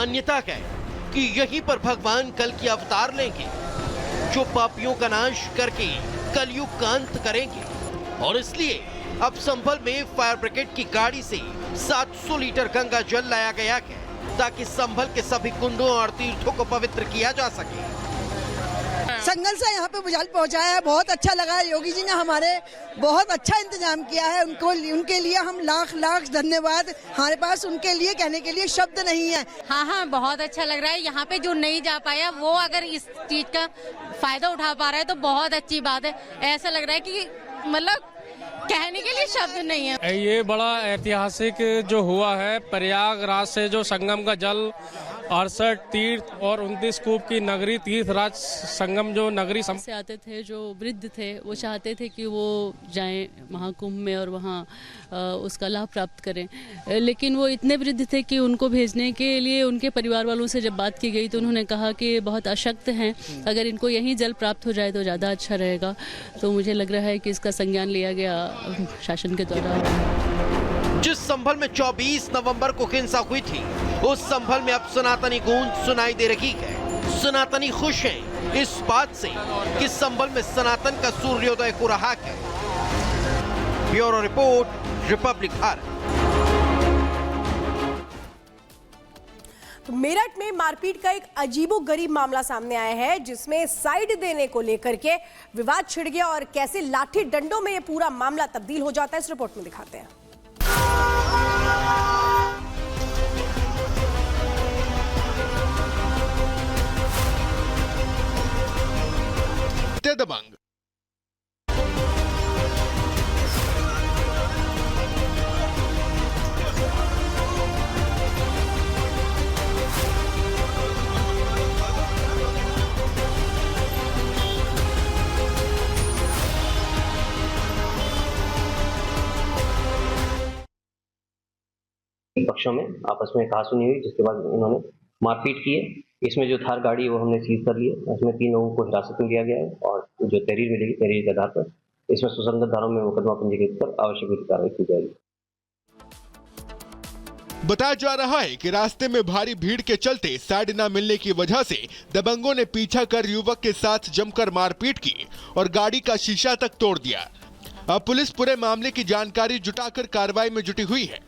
मान्यता है कि यहीं पर भगवान कल की अवतार लेंगे, जो पापियों का नाश करके कलयुग का अंत करेंगे। और इसलिए अब संभल में फायर ब्रिगेड की गाड़ी से 700 लीटर गंगा जल लाया गया है, ताकि संभल के सभी कुंडों और तीर्थों को पवित्र किया जा सके। संगल से यहाँ पे जल पहुँचाया है, बहुत अच्छा लगा है। योगी जी ने हमारे बहुत अच्छा इंतजाम किया है, उनके लिए हम लाख लाख धन्यवाद। हमारे पास उनके लिए कहने के लिए शब्द नहीं है। हाँ, बहुत अच्छा लग रहा है। यहाँ पे जो नहीं जा पाया वो अगर इस चीज का फायदा उठा पा रहा है तो बहुत अच्छी बात है। ऐसा लग रहा है कि मतलब कहने के लिए शब्द नहीं है। ये बड़ा ऐतिहासिक जो हुआ है, प्रयागराज से जो संगम का जल 68 तीर्थ और 29 कूप की नगरी तीर्थराज संगम जो नगरी से आते थे, जो वृद्ध थे वो चाहते थे कि वो जाएं महाकुंभ में और वहाँ उसका लाभ प्राप्त करें, लेकिन वो इतने वृद्ध थे कि उनको भेजने के लिए उनके परिवार वालों से जब बात की गई तो उन्होंने कहा कि बहुत अशक्त हैं, अगर इनको यहीं जल प्राप्त हो जाए तो ज़्यादा अच्छा रहेगा। तो मुझे लग रहा है कि इसका संज्ञान लिया गया शासन के द्वारा। जिस संभल में 24 नवंबर को हिंसा हुई थी, उस संभल में अब सनातनी गूंज सुनाई दे रही है। सनातनी खुश हैं इस बात से कि संभल में सनातन का सूर्योदय हो रहा है। Bureau report, Republic Bharat. तो मेरठ में मारपीट का एक अजीबोगरीब मामला सामने आया है, जिसमें साइड देने को लेकर के विवाद छिड़ गया और कैसे लाठी डंडों में ये पूरा मामला तब्दील हो जाता है, इस रिपोर्ट में दिखाते हैं। दबंग पक्षों में आपस में कहासुनी हुई, जिसके बाद उन्होंने मारपीट की है। इसमें जो थार गाड़ी है वो हमने सीज कर ली है। इसमें 3 लोगों को हिरासत में लिया गया है और जो तहरीर मिलेगी, तहरीर के आधार पर इसमें सुसंगत धाराओं में मुकदमा पंजीकृत कर आवश्यक विधि कार्रवाई की जाएगी। बताया जा रहा है कि रास्ते में भारी भीड़ के चलते साइड न मिलने की वजह से दबंगों ने पीछा कर युवक के साथ जमकर मारपीट की और गाड़ी का शीशा तक तोड़ दिया। अब पुलिस पूरे मामले की जानकारी जुटाकर कार्रवाई में जुटी हुई है।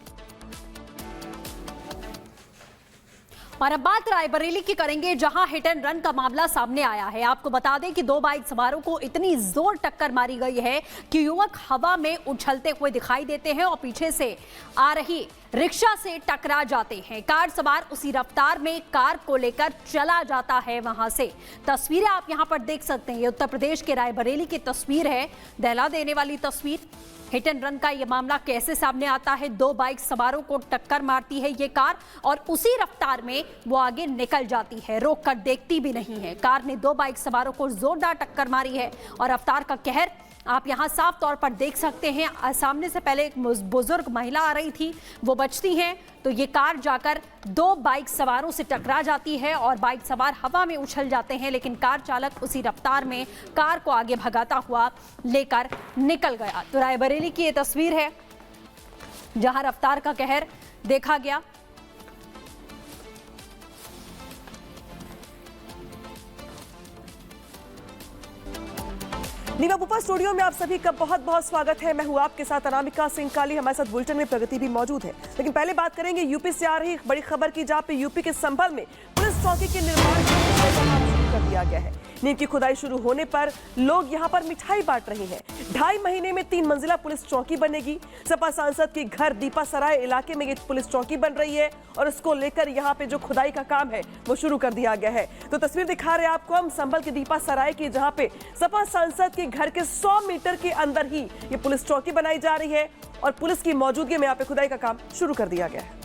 और अब बात रायबरेली की करेंगे, जहां हिट एंड रन का मामला सामने आया है। आपको बता दें कि 2 बाइक सवारों को इतनी जोर टक्कर मारी गई है कि युवक हवा में उछलते हुए दिखाई देते हैं और पीछे से आ रही रिक्शा से टकरा जाते हैं। कार सवार उसी रफ्तार में कार को लेकर चला जाता है वहां से। तस्वीरें आप यहां पर देख सकते हैं, ये उत्तर प्रदेश के रायबरेली की तस्वीर है, दहला देने वाली तस्वीर। हिट एंड रन का ये मामला कैसे सामने आता है? 2 बाइक सवारों को टक्कर मारती है ये कार और उसी रफ्तार में वो आगे निकल जाती है, रोक कर देखती भी नहीं है। कार ने 2 बाइक सवारों को जोरदार टक्कर मारी है और रफ्तार का कहर आप यहां साफ तौर पर देख सकते हैं। सामने से पहले एक बुजुर्ग महिला आ रही थी, वो बचती हैं तो ये कार जाकर 2 बाइक सवारों से टकरा जाती है और बाइक सवार हवा में उछल जाते हैं, लेकिन कार चालक उसी रफ्तार में कार को आगे भगाता हुआ लेकर निकल गया। तो रायबरेली की ये तस्वीर है जहां रफ्तार का कहर देखा गया। नीवा बुपा स्टूडियो में आप सभी का बहुत बहुत स्वागत है। मैं हूं आपके साथ अनामिका सिंह काली। हमारे साथ बुलेटिन में प्रगति भी मौजूद है, लेकिन पहले बात करेंगे यूपी से आ रही बड़ी खबर की, जहां पे यूपी के संभल में पुलिस चौकी के निर्माण शुरू कर दिया गया है। नींव की खुदाई शुरू होने पर लोग यहां पर मिठाई बांट रहे हैं। 2.5 महीने में 3 मंजिला पुलिस चौकी बनेगी। सपा सांसद के घर दीपा सराय इलाके में ये पुलिस चौकी बन रही है और इसको लेकर यहाँ पे जो खुदाई का काम है वो शुरू कर दिया गया है। तो तस्वीर दिखा रहे हैं आपको हम संभल के दीपा सराय की, जहाँ पे सपा सांसद के घर के 100 मीटर के अंदर ही ये पुलिस चौकी बनाई जा रही है और पुलिस की मौजूदगी में यहाँ पे खुदाई का काम शुरू कर दिया गया है।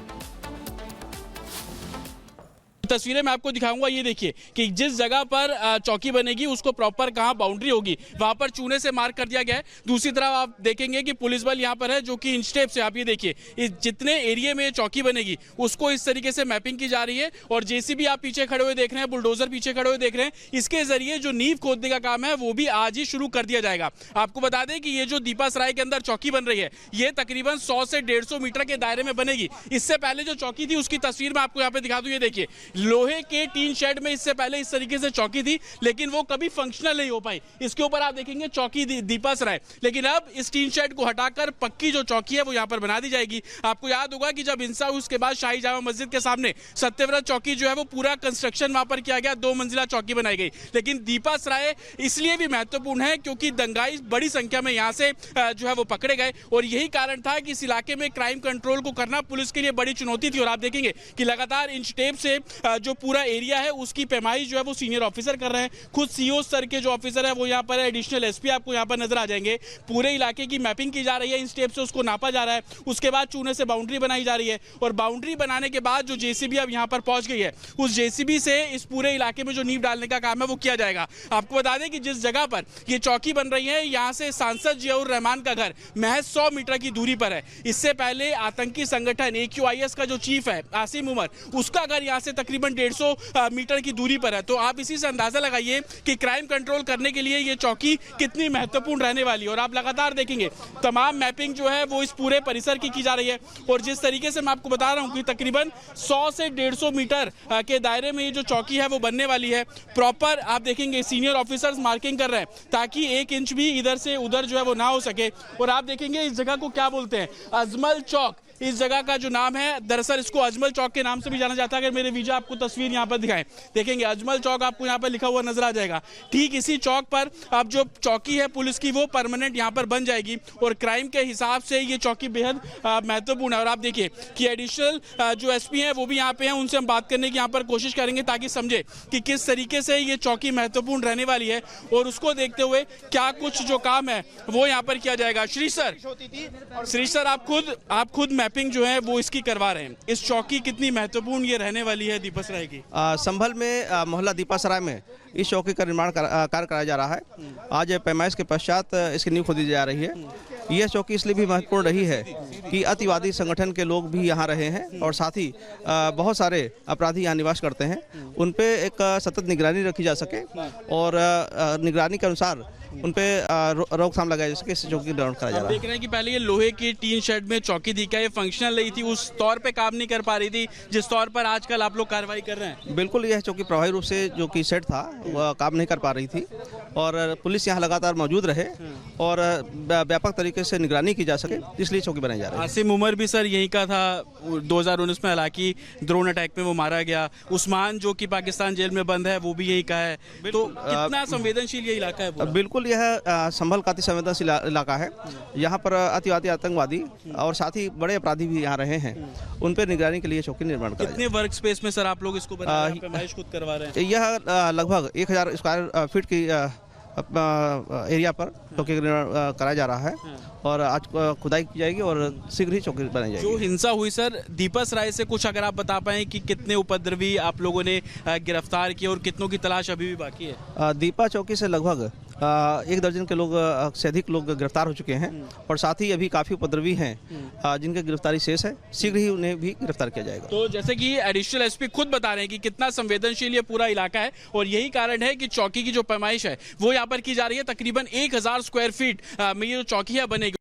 तस्वीरें मैं आपको दिखाऊंगा। ये देखिए कि जिस जगह पर चौकी बनेगी उसको प्रॉपर कहाँ बाउंड्री होगी वहां पर चूने से मार्क कर दिया गया है। दूसरी तरफ आप देखेंगे कि पुलिस बल यहाँ पर है जो कि इंच टेप से, आप ये देखिए इस जितने एरिया में चौकी बनेगी उसको इस तरीके से मैपिंग की जा रही है। और जेसीबी आप पीछे खड़े हुए देख रहे हैं, बुलडोजर पीछे खड़े हुए देख रहे हैं, इसके जरिए जो नींव खोदने का काम है वो भी आज ही शुरू कर दिया जाएगा। आपको बता दें कि ये जो दीपा सराय के अंदर चौकी बन रही है ये तकरीबन 100 से 150 मीटर के दायरे में बनेगी। इससे पहले जो चौकी थी उसकी तस्वीर मैं आपको यहाँ पे दिखा दूं। ये देखिए लोहे के टीन शेड में इससे पहले इस तरीके से चौकी थी, लेकिन वो कभी फंक्शनल नहीं हो पाई। इसके ऊपर आप देखेंगे चौकी दीपा सराय, लेकिन अब इस टीन शेड को हटाकर पक्की जो चौकी है वो यहाँ पर बना दी जाएगी। आपको याद होगा कि जब हिंसा हुई उसके बाद शाही जामा मस्जिद के सामने सत्यव्रत चौकी जो है वो पूरा कंस्ट्रक्शन वहां पर किया गया, 2 मंजिला चौकी बनाई गई। लेकिन दीपा सराय इसलिए भी महत्वपूर्ण है क्योंकि दंगाई बड़ी संख्या में यहाँ से जो है वो पकड़े गए और यही कारण था कि इस इलाके में क्राइम कंट्रोल को करना पुलिस के लिए बड़ी चुनौती थी। और आप देखेंगे कि लगातार इंच टेप से जो पूरा एरिया है उसकी पैमाइश जो है वो सीनियर ऑफिसर कर रहे हैं। खुद सीओ स्तर के जो ऑफिसर है वो यहाँ पर एडिशनल एसपी आपको यहाँ पर नजर आ जाएंगे। पूरे इलाके की मैपिंग की जा रही है, इंच टेप से उसको नापा जा रहा है, उसके बाद चूने से बाउंड्री बनाई जा रही है और बाउंड्री बनाने के बाद जो जेसीबी अब यहाँ पर पहुंच गई है उस जेसीबी से इस पूरे इलाके में जो नींव डालने का काम है वो किया जाएगा। आपको बता दें कि जिस जगह पर ये चौकी बन रही है यहाँ से सांसद जियाउर रहमान का घर महज 100 मीटर की दूरी पर है। इससे पहले आतंकी संगठन AQIS का जो चीफ है आसिम उमर, उसका घर यहाँ से तकरीबन 150 मीटर की दूरी पर है। तो आप इसी से अंदाजा लगाइए कि क्राइम कंट्रोल करने के लिए ये चौकी कितनी महत्वपूर्ण रहने वाली है। और आप लगातार देखेंगे तमाम मैपिंग जो है वो इस पूरे परिसर की जा रही है और जिस तरीके से मैं आपको बता रहा हूँ कि तकरीबन 100 से 150 मीटर के दायरे में ये जो चौकी है वो बनने वाली है। प्रॉपर आप देखेंगे सीनियर ऑफिसर्स मार्किंग कर रहे हैं ताकि 1 इंच भी इधर से उधर जो है वो ना हो सके। और आप देखेंगे इस जगह को क्या बोलते हैं, अजमल चौक। इस जगह का जो नाम है दरअसल इसको अजमल चौक के नाम से भी जाना जाता है। अगर मेरे वीजा आपको तस्वीर यहाँ पर दिखाएं, देखेंगे अजमल चौक आपको यहाँ पर लिखा हुआ नजर आ जाएगा। ठीक इसी चौक पर अब जो चौकी है पुलिस की वो परमानेंट यहाँ पर बन जाएगी और क्राइम के हिसाब से ये चौकी बेहद महत्वपूर्ण है। और आप देखिए कि एडिशनल जो एसपी हैं वो भी यहाँ पे हैं, उनसे हम बात करने की यहाँ पर कोशिश करेंगे ताकि समझे कि किस तरीके से ये चौकी महत्वपूर्ण रहने वाली है और उसको देखते हुए क्या कुछ जो काम है वो यहाँ पर किया जाएगा। श्री सर आप खुद मैपिंग जो है वो इसकी करवा रहे हैं, इस चौकी कितनी महत्वपूर्ण ये रहने वाली है दीपा सराय की? संभल में मोहल्ला दीपा सराय में इस चौकी का निर्माण कार्य कराया जा रहा है। आज पैमाइश के पश्चात इसकी नींव खोदी जा रही है। यह चौकी इसलिए भी महत्वपूर्ण रही है कि अतिवादी संगठन के लोग भी यहाँ रहे हैं और साथ ही बहुत सारे अपराधी यहाँ निवास करते हैं। उन पे एक सतत निगरानी रखी जा सके और निगरानी के अनुसार उन पे रोकथाम लगाई जा सके। इस चौकी निर्माण कराया जा रहा है। देख रहे हैं कि पहले ये लोहे की टीन शेड में चौकी थी, क्या ये फंक्शनल नहीं थी, उस तौर पे काम नहीं कर पा रही थी जिस तौर पर आजकल आप लोग कार्रवाई कर रहे हैं? बिल्कुल, यह चौकी प्रभावी रूप से जो कि सेट था वह काम नहीं कर पा रही थी और पुलिस यहाँ लगातार मौजूद रहे और व्यापक तरीके से निगरानी की जा सके, इसलिए चौकी बनाई जा रही है। आसिम उमर भी सर यहीं का था, 2019 में हालांकि ड्रोन अटैक में वो मारा गया। उस्मान जो कि पाकिस्तान जेल में बंद है वो भी यहीं का है। तो कितना संवेदनशील ये इलाका है? बिल्कुल, यह संभल का अति संवेदनशील इलाका है। यहाँ पर अतिवादी आतंकवादी और साथ ही बड़े अपराधी भी यहाँ रहे हैं, उन पर निगरानी के लिए चौकी निर्माण कराया। कितने वर्क स्पेस में सर आप लोग इसको पैमाइश खुद करवा रहे हैं? यह लगभग 1000 स्क्वायर फीट की एरिया पर चौकी निर्माण कराया जा रहा है और आज खुदाई की जाएगी और शीघ्र ही चौकी बनाई जाएगी। जो हिंसा हुई सर दीपा सराय से कुछ अगर आप बता पाएं कि कितने उपद्रवी आप लोगों ने गिरफ्तार किए और कितनों की तलाश अभी भी बाकी है? दीपा चौकी से लगभग 1 दर्जन के लोग से अधिक लोग गिरफ्तार हो चुके हैं और साथ ही अभी काफ़ी उपद्रवी हैं जिनकी गिरफ्तारी शेष है। शीघ्र ही उन्हें भी गिरफ्तार किया जाएगा। तो जैसे कि एडिशनल एसपी खुद बता रहे हैं कि कितना संवेदनशील ये पूरा इलाका है और यही कारण है कि चौकी की जो पैमाइश है वो यहाँ पर की जा रही है। तकरीबन 1000 स्क्वायर फीट में ये जो चौकी है बनेगी।